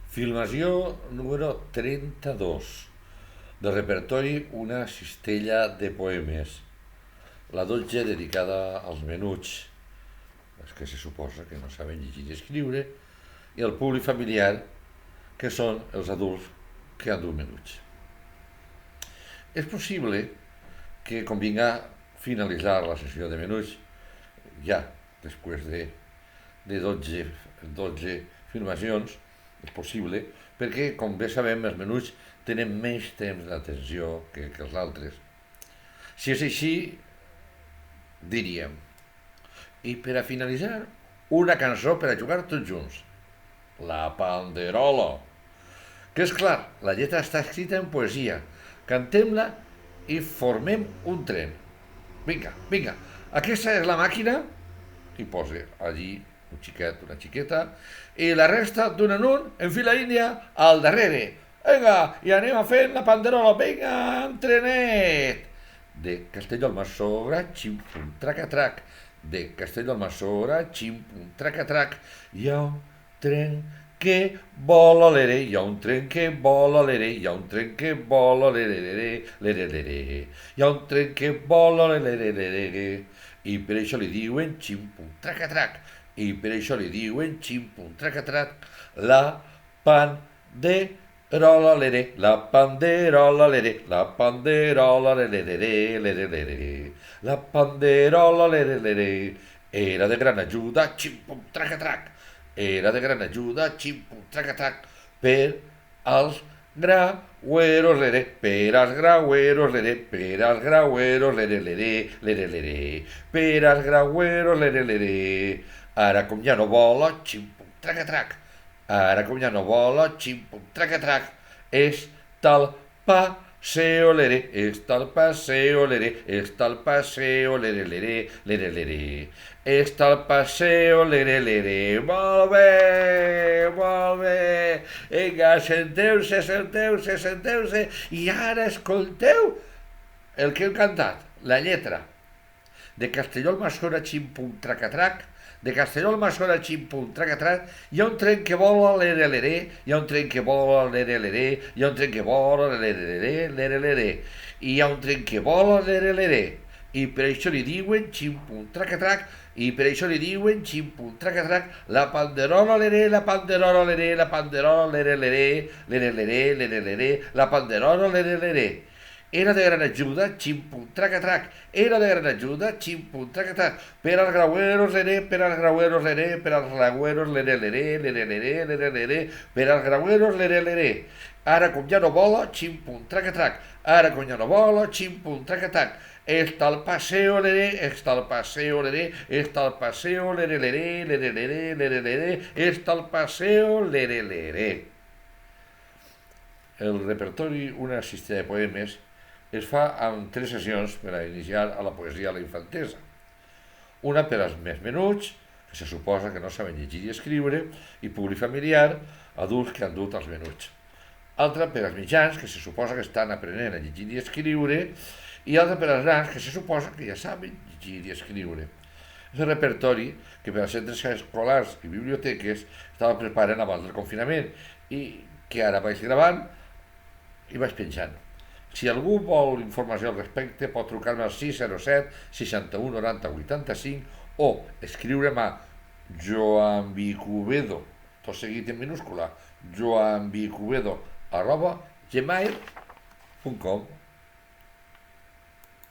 Filmació número 32 del repertori Una cistella de poemes, la 12 dedicada als menuts, els que se suposa que no saben llegir i escriure, i al públic familiar, que són els adults que han dut menuts. És possible que convinga finalitzar la sessió de menuts ja després de 12 filmacions. És possible, perquè, com bé sabem, els menuts tenen menys temps d'atenció que els altres. Si és així, diríem, i per a finalitzar, una cançó per a jugar tots junts, La Panderola, que és clar, la lletra està escrita en poesia, cantem-la i formem un tren. Vinga, vinga, aquesta és la màquina, i posa allí un xiquet, una xiqueta, i la resta d'un en un, en fila índia, al darrere. Vinga, i anem a fer la panderola, vinga, entrenet! De Castelló al Massora, xim-pum, traca-trac. De Castelló al Massora, xim-pum, traca-trac. Hi ha un tren que vola l'ere, hi ha un tren que vola l'ere, hi ha un tren que vola l'ere, hi ha un tren que vola l'ere, i per això li diuen xim-pum, traca-trac. I per això li diuen xim-pum, traca-trac, la panderola l'ere, la panderola l'ere, la panderola l'ere, la panderola l'ere, era de gran ajuda, xim-pum, traca-trac, era de gran ajuda, xim-pum, traca-trac, per als graueros l'ere, per als graueros l'ere, per als graueros l'ere, per als graueros l'ere. Ara com ja no vola, xim-pum, traca-trac. Ara com ja no vola, xim-pum, traca-trac. Està el paseo l'ere, està el paseo l'ere, està el paseo l'ere. Està el paseo l'ere. Molt bé, molt bé. Vinga, senteu-se. I ara escolteu el que hem cantat, la lletra. De Castelló al Massora, xim-pum, traca-trac. De Castelló al Massora, xim-pum, traca-trac, hi ha un tren que vola l'ere, hi ha un tren que vola l'ere, hi ha un tren que vola l'ere, hi ha un tren que vola l'ere, i per això li diuen xim-pum, traca-trac, i per això li diuen xim-pum, traca-trac, la panderola l'ere, la panderola l'ere, la panderola l'ere, la panderola l'ere. Era de gran ajuda, xim-pum, traca-trac. Era de gran ajuda, xim-pum, traca-trac. Per als graueros l'ere, per als graueros l'ere, per als graueros l'ere, per als graueros l'ere. Ara com ja no vola, xim-pum, traca-trac. Ara com ja no vola, xim-pum, traca-trac. Està el paseo l'ere, està el paseo l'ere, està el paseo l'ere, està el paseo l'ere. El repertori Una cistella de poemes es fa amb 3 sessions per a iniciar a la poesia a la infantesa. Una per als més menuts, que se suposa que no saben llegir i escriure, i públic familiar, adults que han dut els menuts. Altra per als mitjans, que se suposa que estan aprenent a llegir i escriure, i altra per als grans, que se suposa que ja saben llegir i escriure. És el repertori que per als centres escolars i biblioteques estava preparant abans del confinament i que ara vaig gravant i vaig penjant. Si algú vol informació al respecte pot trucar-me al 607 61 90 85 o escriure'm a joanvicubedo, tot seguit en minúscula, joanvicubedo@gmail.com.